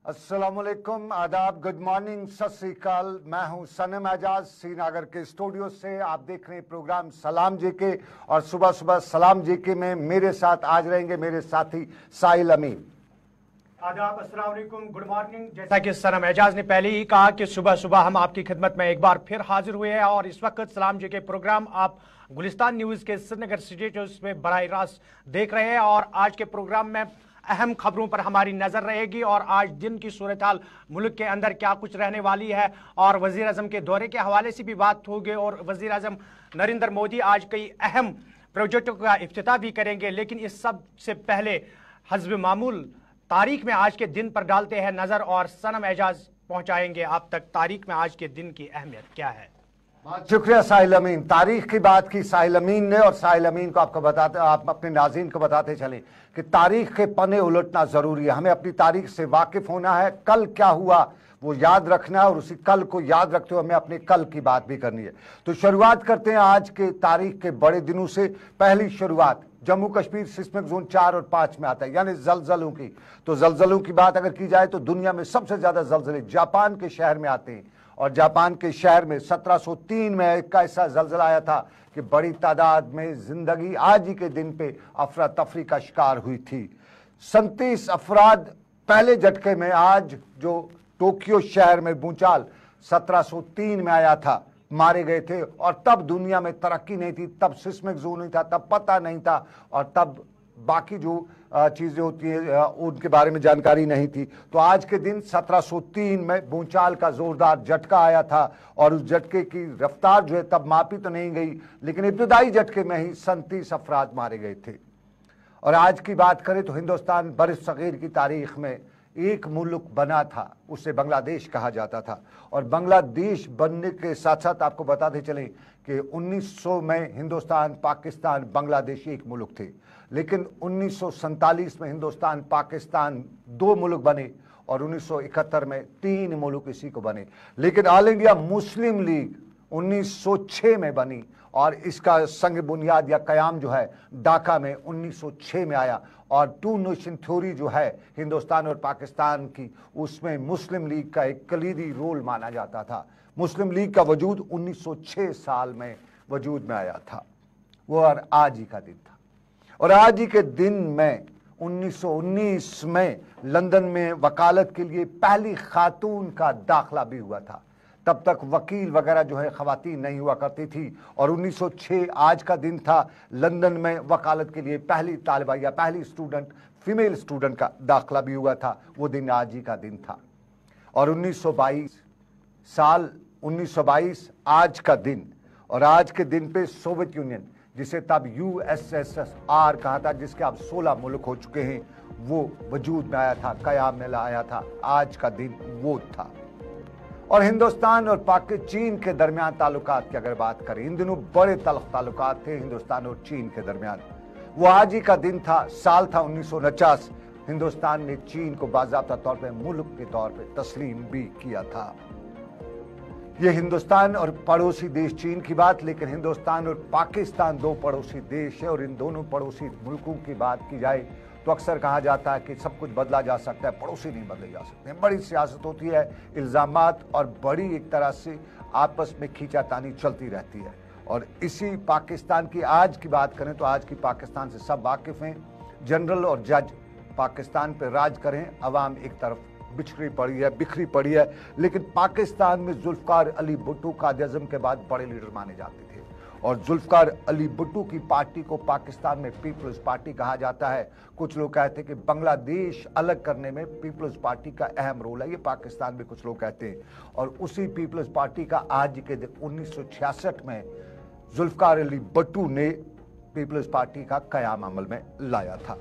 अस्सलामुअलैकुम, आदाब, good morning, सत श्री अकाल। मैं हूं सनम एजाज श्रीनगर के स्टूडियो से। आप देख रहे हैं प्रोग्राम सलाम जेके और सुबह सुबह सलाम जेके में मेरे साथ आज रहेंगे मेरे साथी साहिल अमीन। आदाब, अस्सलाम वालेकुम, गुड मॉर्निंग। जैसा कि सनम एजाज ने पहले ही कहा कि सुबह सुबह हम आपकी खिदमत में एक बार फिर हाजिर हुए हैं और इस वक्त सलाम जेके प्रोग्राम आप गुलिस्तान न्यूज़ के श्रीनगर स्टूडियो में बराह रास्त देख रहे हैं और आज के प्रोग्राम में अहम खबरों पर हमारी नज़र रहेगी और आज दिन की सूरत हाल मुल्क के अंदर क्या कुछ रहने वाली है और वज़ीर आज़म के दौरे के हवाले से भी बात होगी और वज़ीर आज़म नरेंद्र मोदी आज कई अहम प्रोजेक्टों का इफ्तिताह भी करेंगे। लेकिन इस सब से पहले हस्ब मामूल तारीख में आज के दिन पर डालते हैं नज़र और सनम एजाज पहुंचाएंगे आप तक तारीख में आज के दिन की अहमियत क्या है। शुक्रिया साहिल अमीन। तारीख की बात की साहिल अमीन ने और साहिल अमीन को आप अपने नाज़रीन को बताते चलें कि तारीख के पन्ने उलटना ज़रूरी है। हमें अपनी तारीख से वाकिफ़ होना है, कल क्या हुआ वो याद रखना है और उसी कल को याद रखते हुए हमें अपने कल की बात भी करनी है। तो शुरुआत करते हैं आज के तारीख के बड़े दिनों से। पहली शुरुआत जम्मू कश्मीर सिस्मिक जोन 4 और 5 में आता है, यानी जलजलों की। तो जलजलों की बात अगर की जाए तो दुनिया में सबसे ज़्यादा जलजले जापान के शहर में आते हैं और जापान के शहर में 1703 में एक ऐसा जलजला आया था कि बड़ी तादाद में जिंदगी आज ही के दिन पे अफरा तफरी का शिकार हुई थी। 37 अफराद पहले झटके में, आज जो टोक्यो शहर में भूचाल 1703 में आया था, मारे गए थे। और तब दुनिया में तरक्की नहीं थी, तब सिस्मिक जोन नहीं था, तब पता नहीं था और तब बाकी जो चीज़ें होती हैं उनके बारे में जानकारी नहीं थी। तो आज के दिन 1703 में भूचाल का जोरदार झटका आया था और उस झटके की रफ्तार जो है तब मापी तो नहीं गई, लेकिन इब्तदाई झटके में ही 37 अफराद मारे गए थे। और आज की बात करें तो हिंदुस्तान बरसगीर की तारीख में एक मुल्क बना था, उसे बांग्लादेश कहा जाता था। और बांग्लादेश बनने के साथ साथ आपको बताते चलें कि 1900 में हिंदुस्तान, पाकिस्तान, बांग्लादेश एक मुल्क थे, लेकिन 1947 में हिंदुस्तान पाकिस्तान 2 मुल्क बने और 1971 में 3 मुल्क इसी को बने। लेकिन ऑल इंडिया मुस्लिम लीग 1906 में बनी और इसका संग बुनियाद या कयाम जो है ढाका में 1906 में आया। और 2 नेशन थ्योरी जो है हिंदुस्तान और पाकिस्तान की, उसमें मुस्लिम लीग का एक कलीदी रोल माना जाता था। मुस्लिम लीग का वजूद 1906 साल में वजूद में आया था, वो और आज ही का दिन था। और आज ही के दिन में 1919 में लंदन में वकालत के लिए पहली खातून का दाखिला भी हुआ था। तब तक वकील वगैरह जो है ख़वातीन नहीं हुआ करती थी और 1906 आज का दिन था। लंदन में वकालत के लिए पहली तालिबा या पहली स्टूडेंट, फीमेल स्टूडेंट का दाखिला भी हुआ था, वो दिन आज ही का दिन था। और 1922 आज का दिन, और आज के दिन पे सोवियत यूनियन, जिसे तब USSR कहा था, जिसके अब 16 मुल्क हो चुके हैं, वो वजूद में आया था, कयाम में लाया था। आज का दिन वो था। और हिंदुस्तान और पाकिस्तान, चीन के दरमियान ताल्लुकात की अगर बात करें, इन दिनों बड़े तल्ख ताल्लुकात थे हिंदुस्तान और चीन के दरमियान। वो आज ही का दिन था, साल था 1949। हिंदुस्तान ने चीन को बाज़ाब्ता तौर पे मुल्क के तौर पे तस्लीम भी किया था। ये हिंदुस्तान और पड़ोसी देश चीन की बात, लेकिन हिंदुस्तान और पाकिस्तान 2 पड़ोसी देश है और इन दोनों पड़ोसी मुल्कों की बात की जाए तो अक्सर कहा जाता है कि सब कुछ बदला जा सकता है, पड़ोसी नहीं बदले जा सकते। बड़ी सियासत होती है, इल्ज़ामात और बड़ी एक तरह से आपस में खींचातानी चलती रहती है। और इसी पाकिस्तान की आज की बात करें तो आज की पाकिस्तान से सब वाकिफ़ हैं। जनरल और जज पाकिस्तान पर राज करें, अवाम एक तरफ बिखरी पड़ी है, लेकिन पाकिस्तान में जुल्फ़िकार अली भुट्टो कायद-ए-आज़म के बाद बड़े लीडर माने जाते थे। और जुल्फ़िकार अली भुट्टो की पार्टी को पाकिस्तान में पीपल्स पार्टी कहा जाता है। कुछ लोग कहते हैं कि बांग्लादेश अलग करने में पीपल्स पार्टी का अहम रोल है, ये पाकिस्तान में कुछ लोग कहते हैं। और उसी पीपल्स पार्टी का आज के 1966 में जुल्फ़िकार अली भुट्टो ने पीपल्स पार्टी का कयाम अमल में लाया था।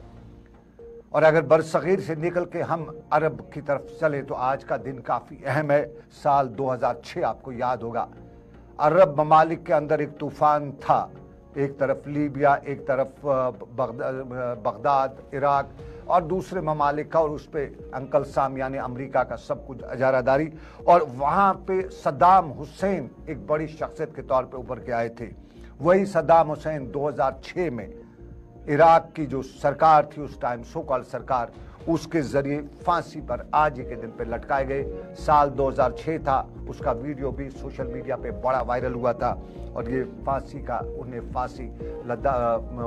और अगर बरसगीर से निकल के हम अरब की तरफ चले तो आज का दिन काफ़ी अहम है। साल 2006 आपको याद होगा, अरब ममालिक के अंदर एक तूफ़ान था। एक तरफ लीबिया, एक तरफ बगदाद, इराक और दूसरे ममालिक का, और उस पर अंकल साम यानी अमेरिका का सब कुछ अजारादारी। और वहाँ पे सद्दाम हुसैन एक बड़ी शख्सियत के तौर पे उभर के आए थे। वही सद्दाम हुसैन 2006 में इराक की जो सरकार थी उस टाइम, सो कॉल्ड सरकार, उसके जरिए फांसी पर आज ही के दिन पे लटकाए गए। साल 2006 था, उसका वीडियो भी सोशल मीडिया पे बड़ा वायरल हुआ था और ये फांसी का उन्हें फांसी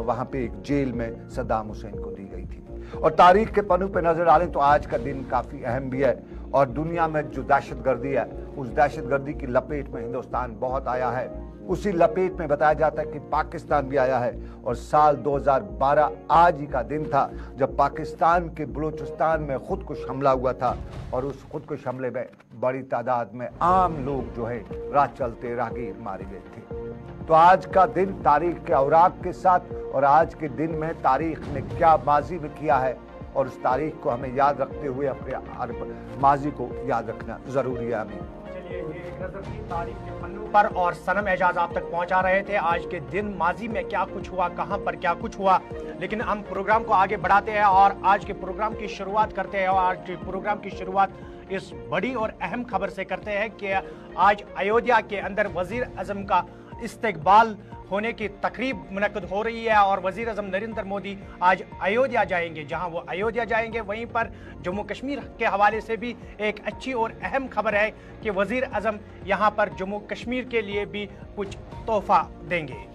वहां पे एक जेल में सद्दाम हुसैन को दी गई थी। और तारीख के पन्नों पे नजर डालें तो आज का दिन काफी अहम भी है और दुनिया में जो दहशतगर्दी है उस दहशतगर्दी की लपेट में हिंदुस्तान बहुत आया है। उसी लपेट में बताया जाता है कि पाकिस्तान भी आया है और साल 2012 आज ही का दिन था जब पाकिस्तान के बलूचिस्तान में खुदकुश हमला हुआ था और उस खुदकुश हमले में बड़ी तादाद में आम लोग जो है राह चलते राहगीर मारे गए थे। तो आज का दिन तारीख के औराक के साथ और आज के दिन में तारीख ने क्या माजी में किया है और उस तारीख को हमें याद रखते हुए अपने माजी को याद रखना जरूरी है। हमें ये एक नजर थी तारीख के पन्नों पर और सनम एजाज आप तक पहुंचा रहे थे आज के दिन माजी में क्या कुछ हुआ, कहां पर क्या कुछ हुआ। लेकिन हम प्रोग्राम को आगे बढ़ाते हैं और आज के प्रोग्राम की शुरुआत करते हैं और आज के प्रोग्राम की शुरुआत इस बड़ी और अहम खबर से करते हैं कि आज अयोध्या के अंदर वजीर आजम का इस्तकबाल होने की तकरीब मुनक्कद हो रही है और वजीर आजम नरेंद्र मोदी आज अयोध्या जाएंगे। जहां वो अयोध्या जाएंगे वहीं पर जम्मू कश्मीर के हवाले से भी एक अच्छी और अहम खबर है कि वजीर आजम यहां पर जम्मू कश्मीर के लिए भी कुछ तोहफा देंगे।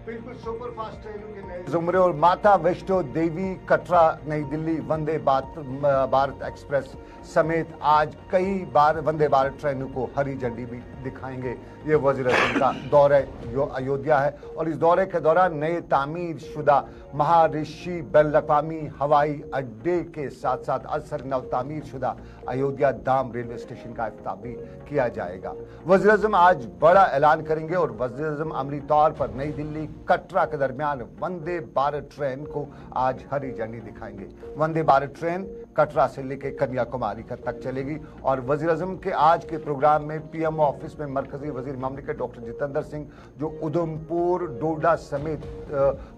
बिल्कुल सुपर फास्ट ट्रेनों के नए जुमरे और माता वैष्णो देवी कटरा नई दिल्ली वंदे भारत एक्सप्रेस समेत आज कई बार वंदे भारत ट्रेनों को हरी झंडी भी दिखाएंगे। ये वज़ीर आज़म का दौरा अयोध्या है और इस दौरे के दौरान नए तामीर शुदा महर्षि बैनुल-अक़वामी हवाई अड्डे के साथ साथ असर नव तामीर शुदा अयोध्या धाम रेलवे स्टेशन का इफ्तिताह भी किया जाएगा। वज़ीर आज़म आज बड़ा ऐलान करेंगे और वज़ीर आज़म अमली तौर पर नई दिल्ली कटरा के दरमियान वंदे भारत ट्रेन को आज हरी झंडी दिखाएंगे। वंदे भारत ट्रेन कटरा से लेकर कन्याकुमारी तक चलेगी और वज़ीर आज़म के आज के प्रोग्राम में पीएमओ ऑफिस में मरकजी वजीर ममलिकत डॉक्टर जितेंद्र सिंह जो उधमपुर डोडा समेत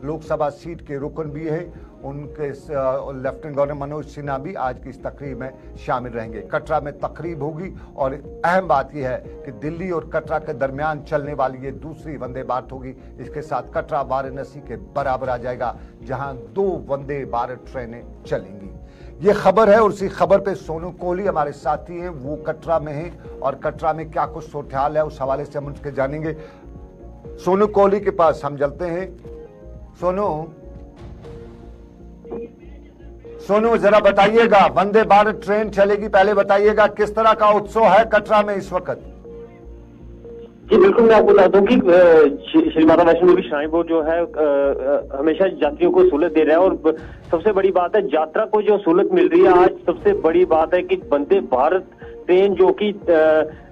लोकसभा सीट के रुकन भी है उनके लेफ्टिनेंट गवर्नर मनोज सिन्हा भी आज की इस तकरीब में शामिल रहेंगे। कटरा में तकरीब होगी और अहम बात यह है कि दिल्ली और कटरा के दरमियान चलने वाली ये दूसरी वंदे भारत होगी। इसके साथ कटरा वाराणसी के बराबर आ जाएगा जहां 2 वंदे भारत ट्रेनें चलेंगी। ये खबर है और उसी खबर पे सोनू कोहली हमारे साथी हैं, वो कटरा में हैं और कटरा में क्या कुछ सूरत-ए-हाल है उस हवाले से हम उनके जानेंगे। सोनू कोहली के पास हम चलते हैं। सोनू जरा बताइएगा, वंदे भारत ट्रेन चलेगी, पहले बताइएगा किस तरह का उत्सव है कटरा में इस वक्त। जी बिल्कुल, मैं आपको बता दूं कि श्री माता वैष्णो देवी श्राइन बोर्ड जो है हमेशा यात्रियों को सहूलत दे रहा है और सबसे बड़ी बात है यात्रा को जो सहूलत मिल रही है। आज सबसे बड़ी बात है कि वंदे भारत ट्रेन जो कि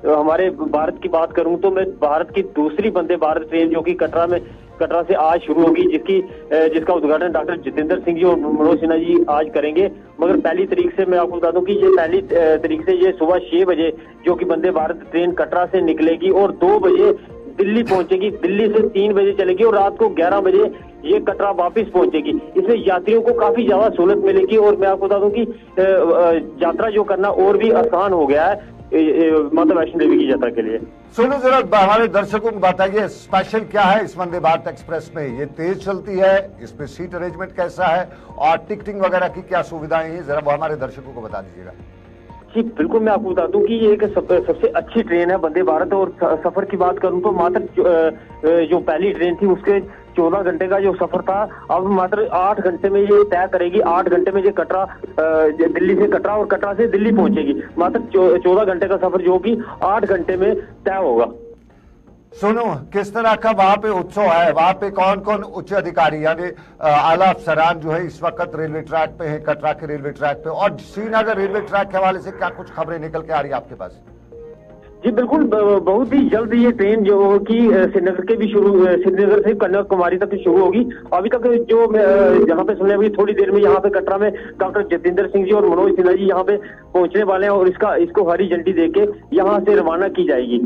हमारे भारत की बात करूं तो मैं भारत की दूसरी वंदे भारत ट्रेन जो कि कटरा से आज शुरू होगी जिसका उद्घाटन डॉक्टर जितेंद्र सिंह जी और मनोज सिन्हा जी आज करेंगे। मगर पहली तारीख से मैं आपको बता दूं कि ये पहली तारीख से ये सुबह 6 बजे जो कि वंदे भारत ट्रेन कटरा से निकलेगी और 2 बजे दिल्ली पहुंचेगी। दिल्ली से 3 बजे चलेगी और रात को 11 बजे ये कटरा वापस पहुंचेगी। इससे यात्रियों को काफी ज्यादा सहूलत मिलेगी और मैं आपको बता दूं कि यात्रा जो करना और भी आसान हो गया है माता वैष्णो देवी की यात्रा के लिए। सोनू जरा हमारे दर्शकों को बताइए स्पेशल क्या है इस वंदे भारत एक्सप्रेस में, ये तेज चलती है, इसमें सीट अरेंजमेंट कैसा है और टिकटिंग वगैरह की क्या सुविधाएं हैं, जरा वो हमारे दर्शकों को बता दीजिएगा। जी बिल्कुल, मैं आपको बता दूं कि ये एक सबसे अच्छी ट्रेन है वंदे भारत और सफर की बात करूं तो मात्र जो पहली ट्रेन थी उसके 14 घंटे का जो सफर था अब मात्र 8 घंटे में ये तय करेगी। 8 घंटे में ये कटरा दिल्ली से कटरा और कटरा से दिल्ली पहुंचेगी। मात्र 14 घंटे का सफर जो कि 8 घंटे में तय होगा। सुनो किस तरह का वहां पे उत्सव है, वहां पे कौन कौन उच्च अधिकारी यानी आला अफसरान जो है इस वक्त रेलवे ट्रैक पे है, कटरा के रेलवे ट्रैक पे, और श्रीनगर रेलवे ट्रैक के हवाले से क्या कुछ खबरें निकल के आ रही है आपके पास? जी बिल्कुल, बहुत ही जल्द ये ट्रेन जो कि श्रीनगर से कन्याकुमारी तक शुरू होगी। अभी तक जो यहाँ पे सुनने अभी थोड़ी देर में यहाँ पे कटरा में डॉक्टर जितेंद्र सिंह जी और मनोज सिन्हा जी यहाँ पे पहुंचने वाले हैं और इसको हरी झंडी देके यहाँ से रवाना की जाएगी।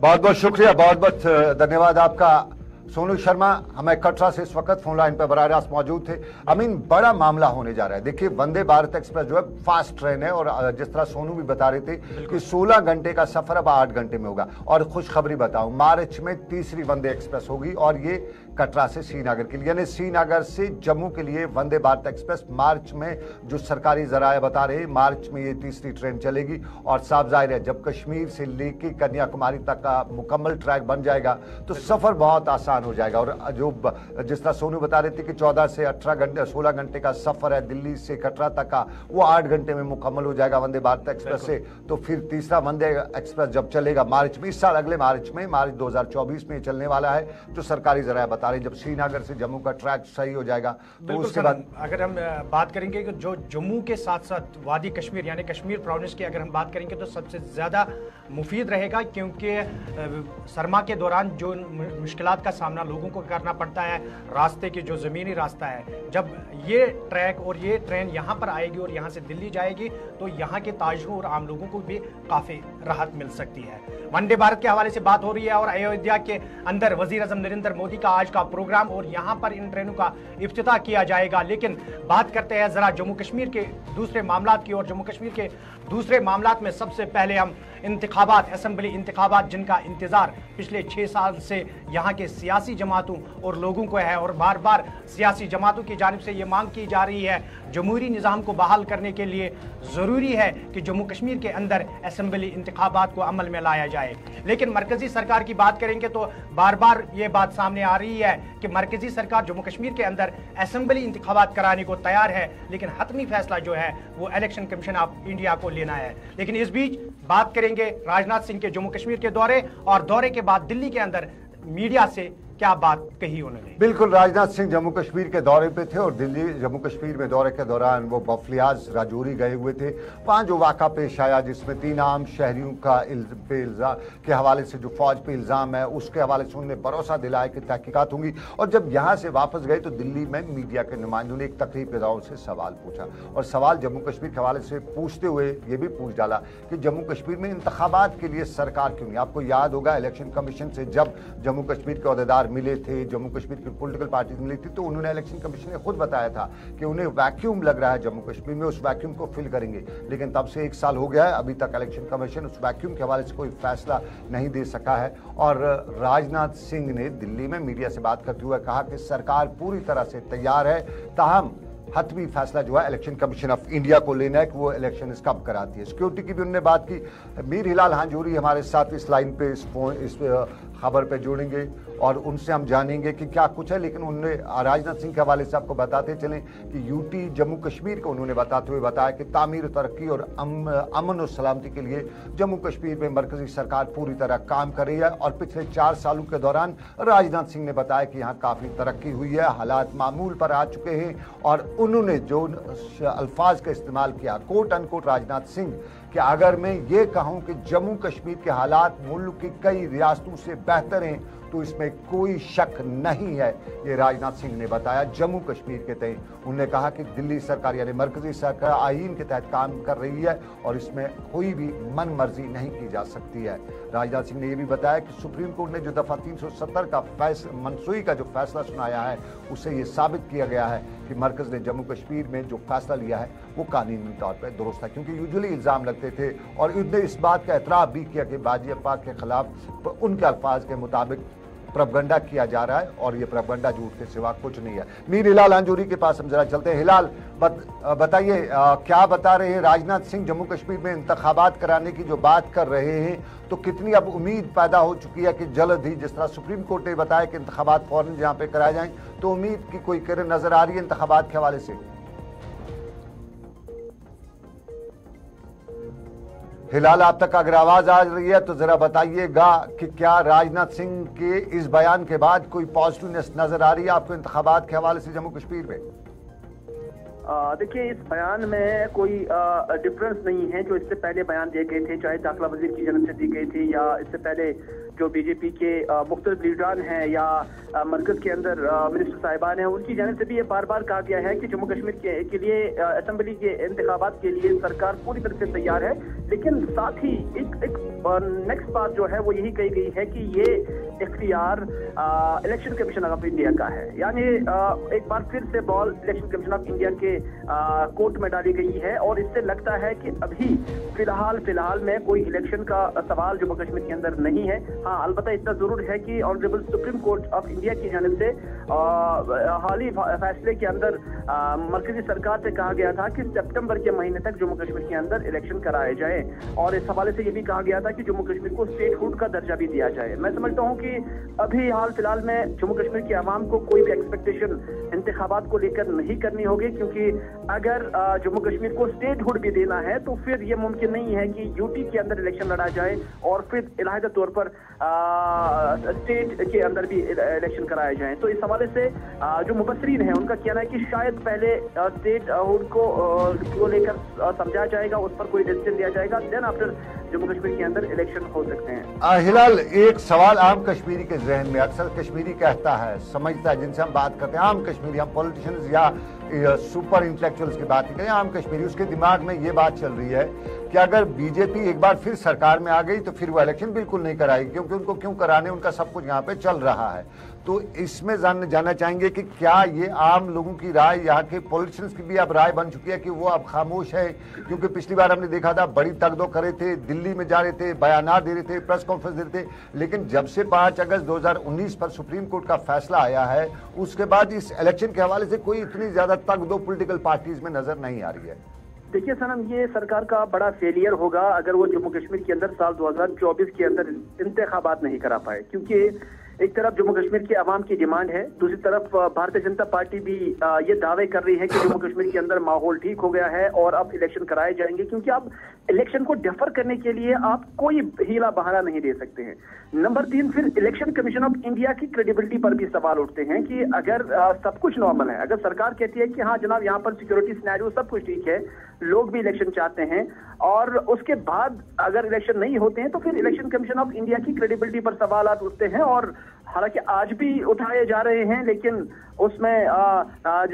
बहुत बहुत शुक्रिया, बहुत बहुत धन्यवाद आपका सोनू शर्मा। हमें कटरा से इस वक्त फोन लाइन पर बराह रास्त मौजूद थे। अमीन, बड़ा मामला होने जा रहा है। देखिए वंदे भारत एक्सप्रेस जो है फास्ट ट्रेन है और जिस तरह सोनू भी बता रहे थे कि 16 घंटे का सफर अब 8 घंटे में होगा। और खुशखबरी बताऊं, मार्च में तीसरी वंदे एक्सप्रेस होगी और ये कटरा से श्रीनगर के लिए, यानी श्रीनगर से जम्मू के लिए वंदे भारत एक्सप्रेस मार्च में, जो सरकारी जराये बता रहे हैं, मार्च में ये तीसरी ट्रेन चलेगी। और साफ जाहिर है जब कश्मीर से लेके कन्याकुमारी तक का मुकम्मल ट्रैक बन जाएगा तो सफर बहुत आसान हो जाएगा। और जो जिस तरह सोनू बता रहे थे कि 14 से 18 घंटे 16 घंटे का सफर है दिल्ली से कटरा तक का, वो 8 घंटे में मुकम्मल हो जाएगा वंदे भारत एक्सप्रेस से। तो फिर तीसरा वंदे एक्सप्रेस जब चलेगा मार्च में, इस साल अगले मार्च 2024 में चलने वाला है, जो सरकारी जराये बता रहे हैं, जब श्रीनगर से जम्मू का ट्रैक सही हो जाएगा तो उसके बाद अगर हम बात करेंगे कि जो जम्मू के साथ साथ वादी कश्मीर यानी कश्मीर प्रोविंस की अगर हम बात करेंगे तो सबसे ज़्यादा मुफीद रहेगा, क्योंकि सरमा के दौरान जो मुश्किलात का सामना लोगों को करना पड़ता है, रास्ते की जो ज़मीनी रास्ता है, जब ये ट्रैक और ये ट्रेन यहाँ पर आएगी और यहाँ से दिल्ली जाएगी तो यहाँ के ताजरों और आम लोगों को भी काफ़ी राहत मिल सकती है। वंदे भारत के हवाले से बात हो रही है और अयोध्या के अंदर वजीर आज़म नरेंद्र मोदी का आज का प्रोग्राम और यहाँ पर इन ट्रेनों का इफ्तिताह किया जाएगा। लेकिन बात करते हैं ज़रा जम्मू कश्मीर के दूसरे मामलात की, और जम्मू कश्मीर के दूसरे मामलात में सबसे पहले हम इंतखाबात, असेंबली इंतखाबात जिनका इंतजार पिछले 6 साल से यहाँ के सियासी जमातों और लोगों को है, और बार बार सियासी जमातों की जानिब से ये मांग की जा रही है जमहूरी निज़ाम को बहाल करने के लिए ज़रूरी है कि जम्मू कश्मीर के अंदर असेंबली इंतखाबात को अमल में लाया जाए। लेकिन मरकज़ी सरकार की बात करेंगे तो बार बार ये बात सामने आ रही है कि मरकज़ी सरकार जम्मू कश्मीर के अंदर असेंबली इंतखाबात कराने को तैयार है, लेकिन हतमी फैसला जो है वो इलेक्शन कमीशन ऑफ इंडिया को लेना है। लेकिन इस बीच बात करेंगे राजनाथ सिंह के जम्मू कश्मीर के दौरे, और दौरे के बाद दिल्ली के अंदर मीडिया से क्या बात कही उन्होंने। बिल्कुल, राजनाथ सिंह जम्मू कश्मीर के दौरे पे थे और दिल्ली जम्मू कश्मीर में दौरे के दौरान वो बफलियाज राजौरी गए हुए थे। वहाँ जो वाक़ा पेश आया जिसमें 3 आम शहरियों का इल्ज़ाम के हवाले से जो फौज पे इल्ज़ाम है उसके हवाले से उन्होंने भरोसा दिलाया कि तहकीकात होंगी। और जब यहाँ से वापस गए तो दिल्ली में मीडिया के नुमाइंदों ने एक तकरीब के दौरान से सवाल पूछा, और सवाल जम्मू कश्मीर के हवाले से पूछते हुए ये भी पूछ डाला कि जम्मू कश्मीर में इंतखाबात के लिए सरकार क्यों नहीं। आपको याद होगा इलेक्शन कमीशन से जब जम्मू कश्मीर के अहदेदार मिले थे, जम्मू कश्मीर की पॉलिटिकल पार्टीज मिली थी, तो उन्होंने इलेक्शन कमीशन ने खुद बताया था कि उन्हें वैक्यूम लग रहा है जम्मू कश्मीर में, उस वैक्यूम को फिल करेंगे। लेकिन तब से 1 साल हो गया है, अभी तक इलेक्शन कमीशन उस वैक्यूम के हवाले से कोई फैसला नहीं दे सका है। और राजनाथ सिंह ने दिल्ली में मीडिया से बात करते हुए कहा कि सरकार पूरी तरह से तैयार है, ताहम हतमी फैसला जो है इलेक्शन कमीशन ऑफ इंडिया को लेना है कि वो इलेक्शन कब कराती है। सिक्योरिटी की भी उन्होंने बात की। मीर हिलाल हांजूरी हमारे साथ इस लाइन पे इस खबर पे जुड़ेंगे और उनसे हम जानेंगे कि क्या कुछ है। लेकिन उन्होंने राजनाथ सिंह के हवाले से आपको बताते चलें कि यूटी जम्मू कश्मीर को उन्होंने बताते हुए बताया कि तामीर तरक्की और अमन और सलामती के लिए जम्मू कश्मीर में मरकजी सरकार पूरी तरह काम कर रही है। और पिछले 4 सालों के दौरान राजनाथ सिंह ने बताया कि यहाँ काफ़ी तरक्की हुई है, हालात मामूल पर आ चुके हैं। और उन्होंने जो अल्फाज का इस्तेमाल किया कोट अनकोट राजनाथ सिंह कि अगर मैं ये कहूँ कि जम्मू कश्मीर के हालात मुल्क की कई रियासतों से बेहतर हैं तो इसमें कोई शक नहीं है, ये राजनाथ सिंह ने बताया जम्मू कश्मीर के तहत। उन्होंने कहा कि दिल्ली सरकार यानी मरकजी सरकार आईन के तहत काम कर रही है और इसमें कोई भी मन मर्जी नहीं की जा सकती है। राजनाथ सिंह ने यह भी बताया कि सुप्रीम कोर्ट ने जो दफ़ा 370 का मनसूई का जो फैसला सुनाया है उससे ये साबित किया गया है कि मरकज़ ने जम्मू कश्मीर में जो फैसला लिया है वो कानूनी तौर पर दुरुस्त है। क्योंकि यूजुअली इल्ज़ाम लगते थे और उन्होंने इस बात का एतराफ़ भी किया कि भाजपा के खिलाफ उनके अल्फाज के मुताबिक प्रोपगंडा किया जा रहा है और ये प्रोपगंडा झूठ के सिवा कुछ नहीं है। मीर हिलाल हांजूरी के पास हम जरा चलते हैं। हिलाल बताइए क्या बता रहे हैं राजनाथ सिंह जम्मू कश्मीर में इंतखाबात कराने की जो बात कर रहे हैं, तो कितनी अब उम्मीद पैदा हो चुकी है कि जल्द ही जिस तरह सुप्रीम कोर्ट ने बताया कि इंतखाबात फौरन यहाँ पे कराए जाएं, तो उम्मीद की कोई किरण नजर आ रही है इंतखाबात के हवाले से? हिलाल आप तक अगर आवाज आ रही है तो जरा बताइएगा कि क्या राजनाथ सिंह के इस बयान के बाद कोई पॉजिटिवनेस नजर आ रही है आपको इंतखाबात के हवाले से जम्मू कश्मीर में? देखिए, इस बयान में कोई डिफरेंस नहीं है जो इससे पहले बयान दिए गए थे, चाहे दाखिला वजीर की जानब से दी गई थी या इससे पहले जो बीजेपी के मुख्तलिफ लीडरान हैं या मरकज के अंदर मिनिस्टर साहिबान हैं, उनकी जानब से भी ये बार बार कहा गया है कि जम्मू कश्मीर के लिए असेंबली के इंतखाबात के लिए सरकार पूरी तरह से तैयार है। लेकिन साथ ही एक नेक्स्ट बात जो है वो यही कही गई है कि ये इख्तियार इलेक्शन कमीशन ऑफ इंडिया का है। यानी एक बार फिर से ball election commission of India के कोर्ट में डाली गई है और इससे लगता है कि अभी फिलहाल में कोई इलेक्शन का सवाल जम्मू कश्मीर के अंदर नहीं है। हाँ, अलबत्ता इतना जरूर है कि honourable supreme court of India की जानिब से हाली फैसले के अंदर मरकजी सरकार से कहा गया था कि सितंबर के महीने तक जम्मू कश्मीर के अंदर इलेक्शन कराए जाए और इस हवाले से ये भी कहा गया था कि जम्मू कश्मीर को स्टेटहुड का दर्जा भी दिया जाए। मैं समझता हूँ कि अभी हाल फिलहाल में जम्मू कश्मीर की आवाम को कोई भी एक्सपेक्टेशन इंतखाबात को लेकर नहीं करनी होगी, क्योंकि अगर जम्मू कश्मीर को स्टेटहुड भी देना है तो फिर यह मुमकिन नहीं है कि यूटी के अंदर इलेक्शन लड़ा जाए और फिर इलाहिदा तौर पर स्टेट के अंदर भी इलेक्शन कराए जाए। तो इस हवाले से जो मुबस्सरीन है उनका कहना है कि शायद पहले स्टेटहुड को लेकर समझा जाएगा, उस पर कोई डिसीजन लिया जाएगा, देन आफ्टर जम्मू कश्मीर के अंदर इलेक्शन हो सकते हैं। हिलाल, एक सवाल आम कश्मीरी के जहन में, अक्सर कश्मीरी कहता है, समझता है, जिनसे हम बात करते हैं, आम कश्मीरी, हम पॉलिटिशियंस या सुपर इंटेलेक्चुअल्स की बात नहीं करें, आम कश्मीरी, उसके दिमाग में ये बात चल रही है कि अगर बीजेपी एक बार फिर सरकार में आ गई तो फिर वो इलेक्शन बिल्कुल नहीं कराएगी, क्योंकि उनको क्यों कराने, उनका सब कुछ यहाँ पे चल रहा है। तो इसमें जानना चाहेंगे कि क्या ये आम लोगों की राय, यहाँ के पॉलिटिशियंस की भी अब राय बन चुकी है कि वो अब खामोश है? क्योंकि पिछली बार हमने देखा था बड़ी तगदो करे थे, दिल्ली में जा रहे थे, बयानात दे रहे थे, प्रेस कॉन्फ्रेंस दे रहे थे, लेकिन जब से 5 अगस्त 2019 पर सुप्रीम कोर्ट का फैसला आया है उसके बाद इस इलेक्शन के हवाले से कोई इतनी ज्यादा तगदो पॉलिटिकल पार्टीज में नजर नहीं आ रही है। देखिए सनम, ये सरकार का बड़ा फेलियर होगा अगर वो जम्मू कश्मीर के अंदर साल 2024 के अंदर इंतखाबात नहीं करा पाए, क्योंकि एक तरफ जम्मू कश्मीर की आवाम की डिमांड है, दूसरी तरफ भारतीय जनता पार्टी भी ये दावे कर रही है कि जम्मू कश्मीर के अंदर माहौल ठीक हो गया है और अब इलेक्शन कराए जाएंगे, क्योंकि अब इलेक्शन को डेफर करने के लिए आप कोई हीला बहाना नहीं दे सकते हैं। नंबर 3, फिर इलेक्शन कमीशन ऑफ इंडिया की क्रेडिबिलिटी पर भी सवाल उठते हैं कि अगर सब कुछ नॉर्मल है, अगर सरकार कहती है कि हाँ जनाब यहाँ पर सिक्योरिटी सिनेरियो सब कुछ ठीक है, लोग भी इलेक्शन चाहते हैं, और उसके बाद अगर इलेक्शन नहीं होते हैं तो फिर इलेक्शन कमीशन ऑफ इंडिया की क्रेडिबिलिटी पर सवाल उठते हैं, और हालांकि आज भी उठाए जा रहे हैं, लेकिन उसमें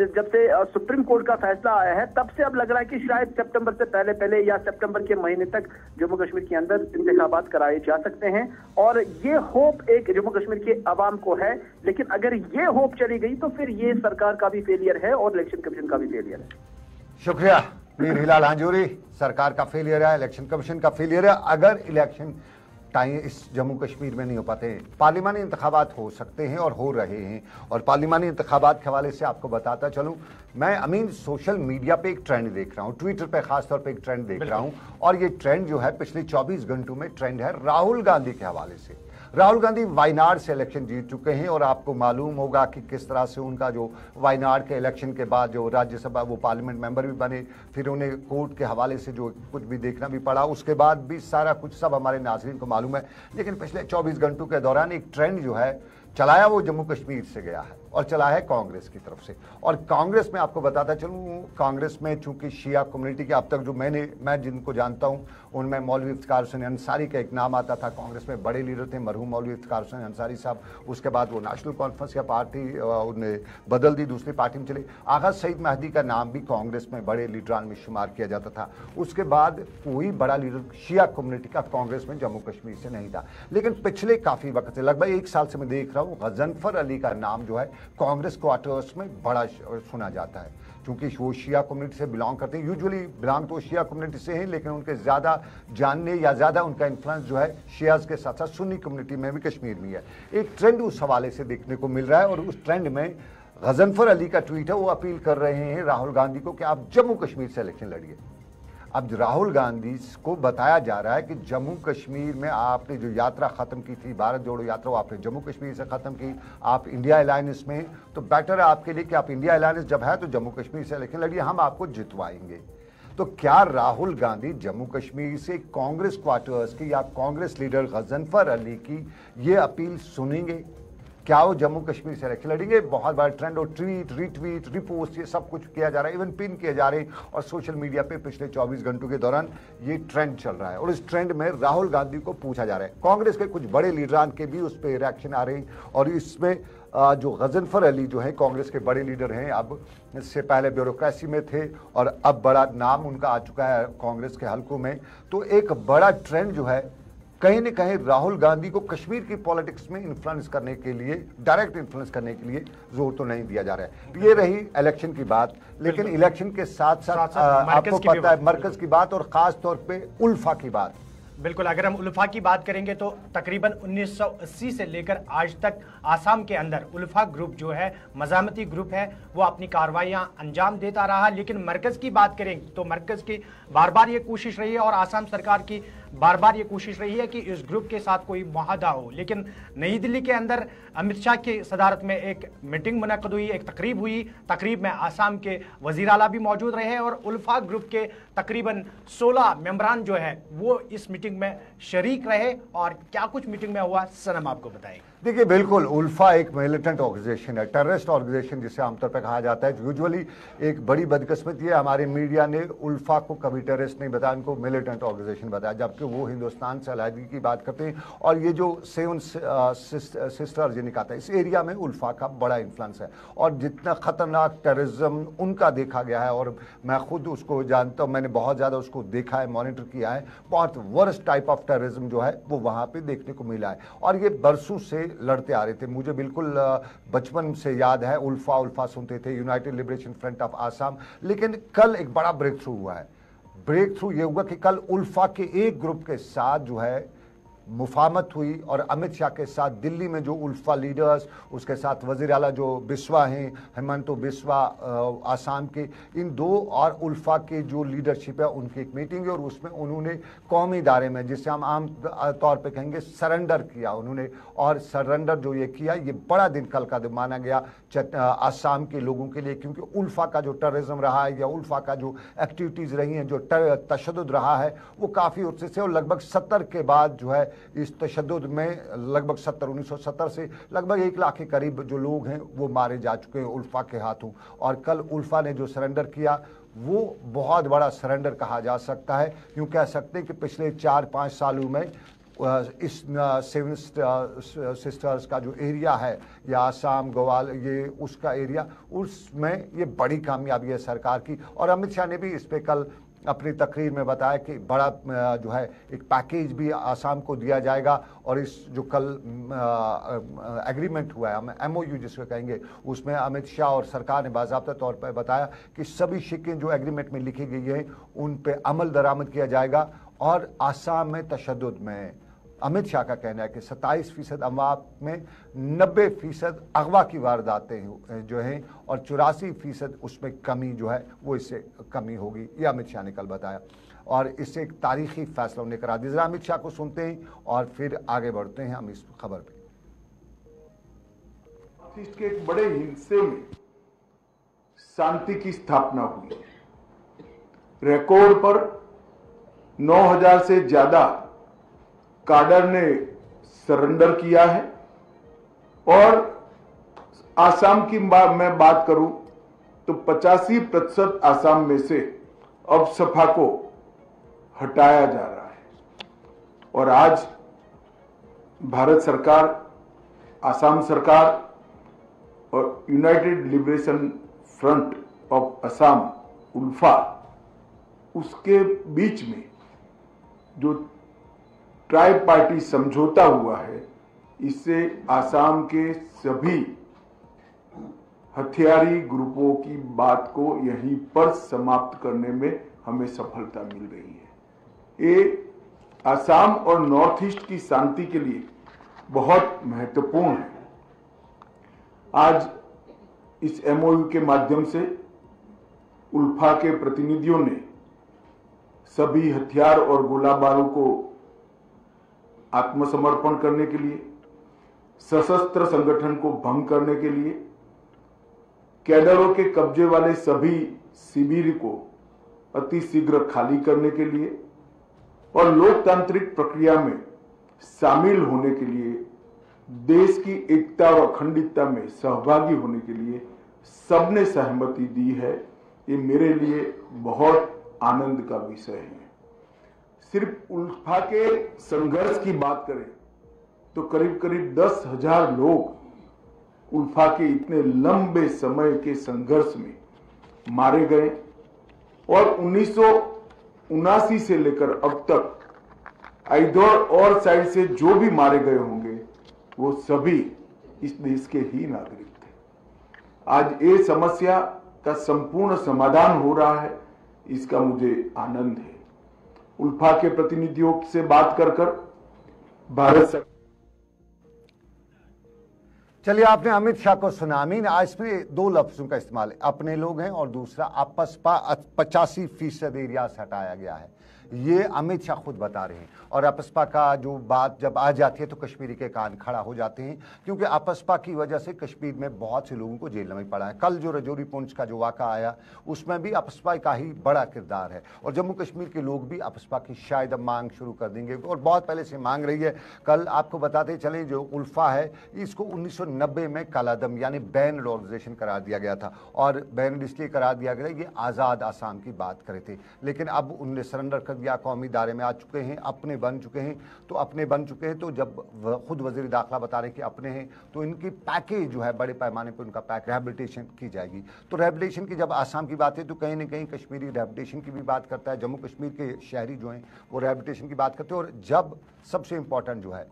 जब से सुप्रीम कोर्ट का फैसला आया है तब से अब लग रहा है कि शायद सितंबर से पहले या सितंबर के महीने तक जम्मू कश्मीर के अंदर इंतखाबात कराए जा सकते हैं, और ये होप एक जम्मू कश्मीर के अवाम को है। लेकिन अगर ये होप चली गई तो फिर ये सरकार का भी फेलियर है और इलेक्शन कमीशन का भी फेलियर है। शुक्रिया मीर हिलाल हांजूरी। सरकार का फेलियर है, इलेक्शन कमीशन का फेलियर है। अगर इलेक्शन टाइम इस जम्मू कश्मीर में नहीं हो पाते, पार्लिमानी इंतखाबात हो सकते हैं और हो रहे हैं। और पार्लिमानी इंतखाबात के हवाले से आपको बताता चलूं, मैं अमीन सोशल मीडिया पे एक ट्रेंड देख रहा हूं, ट्विटर पे खासतौर पे एक ट्रेंड देख रहा हूं, और ये ट्रेंड जो है पिछले 24 घंटों में ट्रेंड है राहुल गांधी के हवाले से। राहुल गांधी वायनाड से इलेक्शन जीत चुके हैं और आपको मालूम होगा कि किस तरह से उनका जो वायनाड के इलेक्शन के बाद जो राज्यसभा वो पार्लियामेंट मेंबर भी बने, फिर उन्हें कोर्ट के हवाले से जो कुछ भी देखना भी पड़ा, उसके बाद भी सारा कुछ सब हमारे नाज़रीन को मालूम है। लेकिन पिछले 24 घंटों के दौरान एक ट्रेंड जो है चलाया वो जम्मू कश्मीर से गया है और चला है कांग्रेस की तरफ से। और कांग्रेस में आपको बताता चलूँ, कांग्रेस में चूंकि शिया कम्युनिटी के अब तक जो मैं जिनको जानता हूँ उनमें मौलवी इफ्तिखार हुसैन अंसारी का एक नाम आता था। कांग्रेस में बड़े लीडर थे मरहूम मौलवी इफ्तिखार हुसैन अंसारी साहब। उसके बाद वो नेशनल कॉन्फ्रेंस या पार्टी उन्हें बदल दी, दूसरी पार्टी में चले। आगा सईद महदी का नाम भी कांग्रेस में बड़े लीडरान में शुमार किया जाता था। उसके बाद कोई बड़ा लीडर शिया कम्युनिटी का कांग्रेस में जम्मू कश्मीर से नहीं था। लेकिन पिछले काफ़ी वक्त से, लगभग 1 साल से मैं देख रहा हूँ, गजनफर अली का नाम जो है कांग्रेस क्वार्टर्स में बड़ा सुना जाता है, क्योंकि वो शिया कम्युनिटी से बिलोंग करते हैं। यूजुअली बिलोंग तो शिया कम्युनिटी से हैं, लेकिन उनके ज़्यादा जानने या ज़्यादा उनका इन्फ्लुएंस जो है शियाज के साथ साथ सुन्नी कम्युनिटी में भी कश्मीर में है। एक ट्रेंड उस हवाले से देखने को मिल रहा है, और उस ट्रेंड में गजनफर अली का ट्वीट है, वो अपील कर रहे हैं राहुल गांधी को कि आप जम्मू कश्मीर से इलेक्शन लड़िए। अब राहुल गांधी को बताया जा रहा है कि जम्मू कश्मीर में आपने जो यात्रा ख़त्म की थी, भारत जोड़ो यात्रा, वो आपने जम्मू कश्मीर से ख़त्म की, आप इंडिया अलायंस में, तो बेटर है आपके लिए कि आप इंडिया अलायंस जब है तो जम्मू कश्मीर से इलेक्शन लड़िए, हम आपको जितवाएंगे। तो क्या राहुल गांधी जम्मू कश्मीर से कांग्रेस क्वार्टर्स की या कांग्रेस लीडर गजनफर अली की ये अपील सुनेंगे? क्या वो जम्मू कश्मीर से इलेक्शन लड़ेंगे? बहुत बड़ा ट्रेंड, और ट्वीट, रीट्वीट, रिपोस्ट, ये सब कुछ किया जा रहा है, इवन पिन किए जा रहे हैं, और सोशल मीडिया पे पिछले 24 घंटों के दौरान ये ट्रेंड चल रहा है। और इस ट्रेंड में राहुल गांधी को पूछा जा रहा है। कांग्रेस के कुछ बड़े लीडरान के भी उस पर रिएक्शन आ रहे हैं, और इसमें जो गजनफर अली जो है कांग्रेस के बड़े लीडर हैं, अब इससे पहले ब्यूरोक्रेसी में थे और अब बड़ा नाम उनका आ चुका है कांग्रेस के हलकों में। तो एक बड़ा ट्रेंड जो है कहीं न कहीं राहुल गांधी को कश्मीर की पॉलिटिक्स में इन्फ्लुएंस करने के लिए, डायरेक्ट इन्फ्लुएंस करने के लिए जोर तो नहीं दिया जा रहा है। ये रही इलेक्शन की बात, लेकिन इलेक्शन के साथ साथ आपको पता है मरकज की बात और खास तौर पे उल्फा की बात। बिल्कुल, अगर हम उल्फा की बात करेंगे तो तकरीबन 1980 से लेकर आज तक आसाम के अंदर उल्फा ग्रुप जो है, मज़ामती ग्रुप है, वो अपनी कार्रवाइयां अंजाम देता रहा। लेकिन मरकज़ की बात करेंगे तो मरकज़ की बार बार ये कोशिश रही है और आसाम सरकार की बार बार ये कोशिश रही है कि इस ग्रुप के साथ कोई मुआहदा हो। लेकिन नई दिल्ली के अंदर अमित शाह की सदारत में एक मीटिंग मुनक्कद हुई, एक तकरीब हुई। तकरीब में आसाम के वज़ीर आला भी मौजूद रहे और उल्फा ग्रुप के तकरीबन 16 मेंबरान जो है वो इस मीटिंग में शरीक रहे। और क्या कुछ मीटिंग में हुआ, सनम आपको बताएंगे। देखिए, बिल्कुल उल्फा एक मिलिटेंट ऑर्गेनाइजेशन है, टेररिस्ट ऑर्गेनाइजेशन जिसे आमतौर पर कहा जाता है। यूजुअली एक बड़ी बदकिस्मती है, हमारे मीडिया ने उल्फा को कभी टेररिस्ट नहीं बताया, इनको मिलिटेंट ऑर्गेनाइजेशन बताया, जबकि वो हिंदुस्तान से अलहदगी की बात करते हैं। और ये जो 7 सिस्टर जिन्हें कहा था, इस एरिया में उल्फा का बड़ा इन्फ्लुएंस है। और जितना खतरनाक टेररिज्म उनका देखा गया है, और मैं खुद उसको जानता हूँ, मैंने बहुत ज़्यादा उसको देखा है, मॉनिटर किया है, बहुत वर्स्ट टाइप ऑफ टेररिज्म जो है वो वहाँ पर देखने को मिला है। और ये बरसों से लड़ते आ रहे थे। मुझे बिल्कुल बचपन से याद है, उल्फा सुनते थे, United Liberation Front of Assam. लेकिन कल एक बड़ा ब्रेक थ्रू हुआ है। ब्रेक थ्रू ये हुआ कि कल उल्फा के एक ग्रुप के साथ जो है मुफाहमत हुई और अमित शाह के साथ दिल्ली में जो उल्फा लीडर्स, उसके साथ वज़ीर आला जो बिस्वा हैं, हेमंतो बिस्वा आसाम के, इन दो और उल्फा के जो लीडरशिप है उनकी एक मीटिंग है। और उसमें उन्होंने कौमी इदारे में, जिसे हम आम तौर पे कहेंगे, सरेंडर किया उन्होंने। और सरेंडर जो ये किया, ये बड़ा दिन कल का दिन माना गया आसाम के लोगों के लिए, क्योंकि उल्फा का जो टेररिज्म रहा है या उल्फा का जो एक्टिविटीज़ रही हैं, जो तशद्दुद रहा है, वो काफ़ी उत्साह से, और लगभग 70 के बाद जो है इस तशद्दुद में लगभग 1970 से लगभग 1 लाख के करीब जो लोग हैं वो मारे जा चुके हैं उल्फा के हाथों। और कल उल्फा ने जो सरेंडर किया वो बहुत बड़ा सरेंडर कहा जा सकता है। यूँ कह सकते हैं कि पिछले 4-5 सालों में इस 7 सिस्टर्स का जो एरिया है, या आसाम ग्वाल, ये उसका एरिया, उसमें ये बड़ी कामयाबी है सरकार की। और अमित शाह ने भी इस पर कल अपनी तकरीर में बताया कि बड़ा जो है एक पैकेज भी आसाम को दिया जाएगा। और इस जो कल एग्रीमेंट हुआ है, हम MOU जिसको कहेंगे, उसमें अमित शाह और सरकार ने बाज़ाब्ता तौर पर बताया कि सभी शिकें जो एग्रीमेंट में लिखी गई हैं उन पे अमल दरामद किया जाएगा। और आसाम में तशद्दुद में अमित शाह का कहना है कि 27% अमवात में 90% अगवा की वारदातें जो हैं और 84% उसमें कमी जो है वो इससे कमी होगी, ये अमित शाह ने कल बताया। और इससे एक तारीखी फैसला उन्होंने करा दिया। जरा अमित शाह को सुनते हैं और फिर आगे बढ़ते हैं हम इस खबर पे। के एक बड़े हिस्से में शांति की स्थापना हुई। रिकॉर्ड पर 9000 से ज्यादा काडर ने सरेंडर किया है। और आसाम की मैं बात करूं तो 85% आसाम में से अब सपा को हटाया जा रहा है। और आज भारत सरकार, आसाम सरकार और United Liberation Front of Assam ULFA, उसके बीच में जो ट्राई पार्टी समझौता हुआ है, इससे आसाम के सभी हथियारी ग्रुपों की बात को यहीं पर समाप्त करने में हमें सफलता मिल रही है। ये आसाम और नॉर्थ ईस्ट की शांति के लिए बहुत महत्वपूर्ण है। आज इस MOU के माध्यम से उल्फा के प्रतिनिधियों ने सभी हथियार और गोला बारूद को आत्मसमर्पण करने के लिए, सशस्त्र संगठन को भंग करने के लिए, कैडरों के कब्जे वाले सभी शिविर को अति शीघ्र खाली करने के लिए और लोकतांत्रिक प्रक्रिया में शामिल होने के लिए, देश की एकता और अखंडता में सहभागी होने के लिए सबने सहमति दी है। ये मेरे लिए बहुत आनंद का विषय है। सिर्फ उल्फा के संघर्ष की बात करें तो करीब करीब 10,000 लोग उल्फा के इतने लंबे समय के संघर्ष में मारे गए। और 1979 से लेकर अब तक इधर और साइड से जो भी मारे गए होंगे वो सभी इस देश के ही नागरिक थे। आज ये समस्या का संपूर्ण समाधान हो रहा है, इसका मुझे आनंद है। उल्फा के प्रतिनिधियों से बात कर भारत सरकार। चलिए, आपने अमित शाह को सुना। अमीन, आज इसमें दो लफ्जों का इस्तेमाल है, अपने लोग हैं और दूसरा आपसपा 85% एरिया से हटाया गया है। ये अमित शाह खुद बता रहे हैं। और आपसपा का जो बात जब आ जाती है तो कश्मीरी के कान खड़ा हो जाते हैं, क्योंकि आपसपा की वजह से कश्मीर में बहुत से लोगों को जेल में पड़ा है। कल जो रजौरी पुंछ का जो वाक़ा आया उसमें भी आपसपा का ही बड़ा किरदार है। और जम्मू कश्मीर के लोग भी आपसपा की शायद अब मांग शुरू कर देंगे और बहुत पहले से मांग रही है। कल आपको बताते चले, जो उल्फा है इसको 1990 में कालादम यानी बैन ऑर्गेनाइजेशन करार दिया गया था। और बैन इसलिए करार दिया गया, ये आज़ाद आसाम की बात करे थे, लेकिन अब उनने सरेंडर कर दिया, कौमी दायरे में आ चुके हैं, अपने बन चुके हैं। तो जब खुद वज़ीर दाखिला बता रहे हैं कि अपने हैं, तो इनकी पैकेज जो है बड़े पैमाने पर उनका रिहैबिलिटेशन की जाएगी। तो रिहैबिलिटेशन की जब आसाम की बात है तो कहीं ना कहीं कश्मीरी रिहैबिलिटेशन की भी बात करता है, जम्मू कश्मीर के शहरी जो हैं वो रिहैबिलिटेशन की बात करते हैं। और जब सबसे इम्पोर्टेंट जो है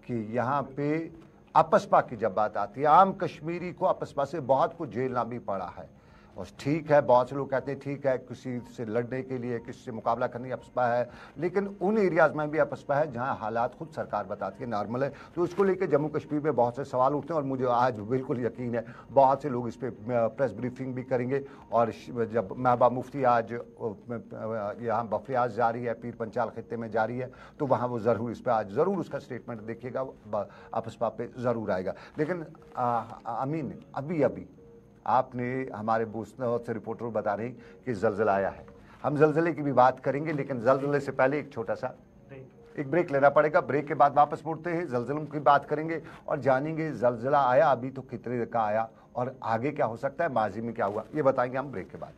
कि यहाँ पे आपसपा की जब बात आती है, आम कश्मीरी को आपसपा से बहुत कुछ झेलना भी पड़ा है। और ठीक है, बहुत से लोग कहते हैं ठीक है, किसी से लड़ने के लिए, किसी से मुकाबला करने की आपसपा है, लेकिन उन एरियाज़ में भी आपसपा है जहां हालात खुद सरकार बताती है नॉर्मल है। तो उसको लेकर जम्मू कश्मीर में बहुत से सवाल उठते हैं और मुझे आज बिल्कुल यकीन है बहुत से लोग इस पर प्रेस ब्रीफिंग भी करेंगे। और जब महबूबा मुफ्ती आज यहाँ बफरियाज जारी है, पीर पंचाल खित्ते में जारी है, तो वहाँ वो ज़रूर इस पर आज ज़रूर उसका स्टेटमेंट देखिएगा, आपसपा पे ज़रूर आएगा। लेकिन अमीन, अभी आपने हमारे बहुत से रिपोर्टर बता रहे कि ज़लज़ला आया है। हम ज़लज़ले की भी बात करेंगे, लेकिन ज़लज़ले से पहले एक छोटा सा एक ब्रेक लेना पड़ेगा। ब्रेक के बाद वापस मुड़ते हैं, ज़लज़लों की बात करेंगे और जानेंगे ज़लज़ला आया अभी तो कितने का आया और आगे क्या हो सकता है, माजी में क्या हुआ, ये बताएंगे हम ब्रेक के बाद।